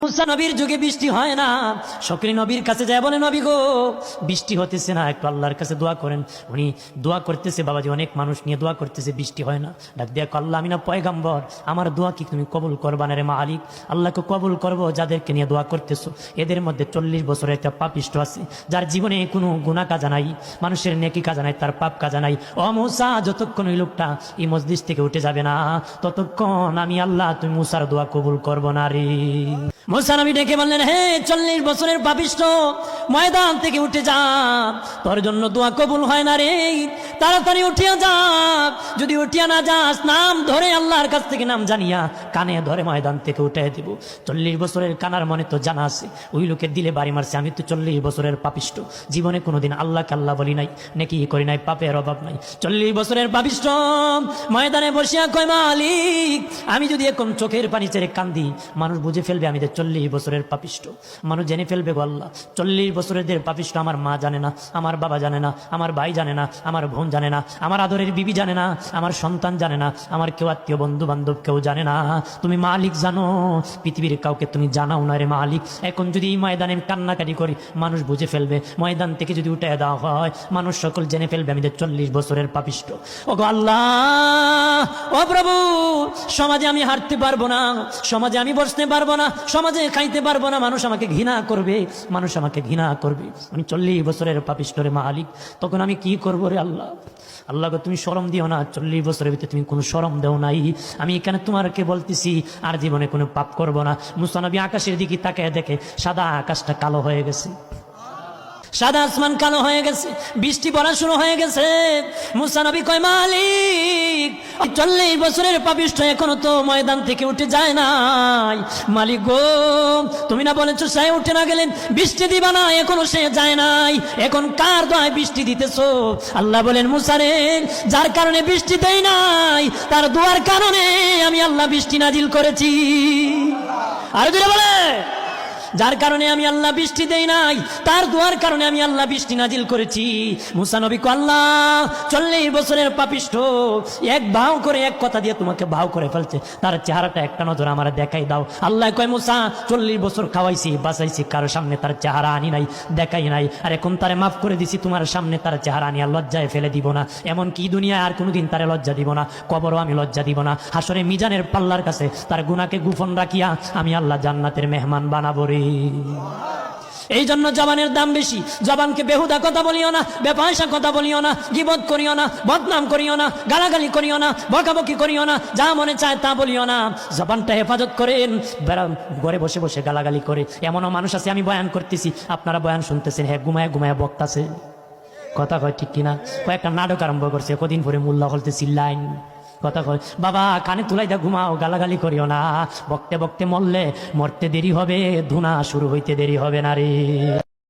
মুসা নবীর যুগে বৃষ্টি হয় না। শকরি নবীর কাছে যায়, বলে নবী গো বৃষ্টি হতেছে না, একটু আল্লাহর কাছে দোয়া করেন। উনি দোয়া করতেছে, বাবাজি অনেক মানুষ নিয়ে দোয়া করতেছে, বৃষ্টি হয় না। ডাক দিয়ে আল্লাহ আমি না পয়গাম্বর, আমার দোয়া কি তুমি কবুল করবা না রে মালিক? আল্লাহকে কবুল করবো যাদেরকে নিয়ে দোয়া করতেছো। এদের মধ্যে 40 বছরের একটা পাপিষ্ট আছে, যার জীবনে কোনো গুনাহ কাজা নাই, মানুষের নেকি কাজা নাই, তার পাপ কাজা নাই। ও মুসা, যতক্ষণ ওই লোকটা এই মজলিস থেকে উঠে যাবে না, ততক্ষণ আমি আল্লাহ তুমি মুসার দোয়া কবুল করবো না রে। মুসা নবী ডেকে বললেন, হে 40 বছরের পাপিষ্ট, ময়দান থেকে উঠে যা, তোর জন্য দোয়া কবুল হয় না রে। তাড়াতাড়ি উঠিয়া যা, যদি উঠিয়া না যাস, নাম ধরে আল্লাহর কাছ থেকে নাম জানিয়া কানে ধরে ময়দান থেকে উঠে দিব। 40 বছরের কানার মনে তো জানা আছে, ওই লোকের দিলে বাড়ি মারছে, আমি তো 40 বছরের পাপিষ্ট, জীবনে কোনোদিন আল্লাহকে আল্লাহ বলি নাই, নেকি করি নাই, পাপের অভাব নাই। 40 বছরের পাপিষ্ট ময়দানে বসিয়া কয়, মালিক আমি যদি এখন চোখের পানি ছেড়ে কান্দি, মানুষ বুঝে ফেলবে আমি 40 বছরের পাপিষ্ট, মানুষ জেনে ফেলবে গো আল্লাহ। 40 বছরের পাপিষ্ট আমার মা জানে না, আমার বাবা জানে না, আমার ভাই জানে না, আমার বোন জানে না, আমার আদরের বিবি জানে না, আমার সন্তান জানে না, আমার কেউ আত্মীয় বন্ধু বান্ধব কেউ জানে না। তুমি মালিক জানো, পৃথিবীর কাউকে তুমি জানাও না রে মালিক। এখন যদি এই ময়দানে কান্নাকাটি করি, মানুষ বুঝে ফেলবে, ময়দান থেকে যদি উঠে দেওয়া হয়, মানুষ সকল জেনে ফেলবে আমি 40 বছরের পাপিষ্ট। ও গো আল্লাহ, ও প্রভু, সমাজে আমি হাঁটতে পারবো না, সমাজে আমি বসতে পারবো না, সমাজে খাইতে পারবো না, মানুষ আমাকে ঘৃণা করবে, মানুষ আমাকে ঘৃণা করবে, আমি 40 বছরের পাপিষ্ট রে মালিক। তখন আমি কি করবো রে আল্লাহ? আল্লাহ গো তুমি শরম দিও না, 40 বছরের ভিতরে তুমি কোনো শরম দেও নাই। আমি এখানে তোমাকে বলতেছি আর জীবনে কোনো পাপ করব না। মুসা নবী আকাশের দিকে তাকায় দেখে সাদা আকাশটা কালো হয়ে গেছে, সাদা আসমান কালো হয়ে গেছে, বৃষ্টি পড়া শুরু হয়ে গেছে। মুসা নবী কয়, মালিক 40 বছরের পাপিষ্ট এখনো তো ময়দান থেকে উঠে যায় নাই। মালিক গো তুমি না বলেছো সে উঠে না গেলেন বৃষ্টি দিবা না, এখনো সে যায় নাই, এখন কার দোয়ায় বৃষ্টি দিতেছো? আল্লাহ বলেন, মুসা রে, যার কারণে বৃষ্টি দেই নাই, তার দোয়ার কারণে আমি আল্লাহ বৃষ্টি নাজিল করেছি। আর জোরে বলে, যার কারণে আমি আল্লাহ বৃষ্টি দেই নাই, তার দোয়ার কারণে আমি আল্লাহ বৃষ্টি নাজিল করেছি। মুসা নবী কয়, আল্লাহ 40 বছরের পাপিষ্ট এক ভাও করে, এক কথা দিয়ে তোমাকে ভাও করে ফেলছে, তার চেহারাটা একটা নজর আমার দেখাই দাও। আল্লাহ কয়, মুসা 40 বছর খাওয়াইছি বাঁচাইছি, কারো সামনে তার চেহারা আনি নাই, দেখাই নাই, আর এখন তারে মাফ করে দিছি, তোমার সামনে তার চেহারা আনি আর লজ্জায় ফেলে দিব না। এমন কি দুনিয়ায় আর কোনোদিন তারে লজ্জা দিব না, কবরও আমি লজ্জা দিব না। হাসরে মিজানের পাল্লার কাছে তার গুনাহকে গোপন রাখিয়া আমি আল্লাহ জান্নাতের মেহমান বানাবো রে। এই জন্য জবানের দাম বেশি, জবানকে বেহুদা কথা বলিও না, বেপয়সা কথা বলিও না, গীবত করিও না, বদনাম করিও না, গালাগালি করিও না, বকাবকি করিও না, যা মনে চায় তা বলিও না। জবানটা হেফাজত করেন, ঘরে বসে বসে গালাগালি করে। এমনও মানুষ আছে, আমি বয়ান করতেছি, আপনারা বয়ান শুনতেছেন, হ্যাঁ ঘুমায় ঘুমায় বক্তাছে, কথা কয় ঠিক কিনা? কয়েকটা নাটক আরম্ভ করছে, কদিন পরে মোল্লা বলতে চিল্লাইন, কথা কয় বাবা কানে তুলাই দা, ঘুমাও, গালাগালি করিও না, বকতে বকতে মরলে মরতে দেরি হবে, ধুনা শুরু হইতে দেরি হবে না রে।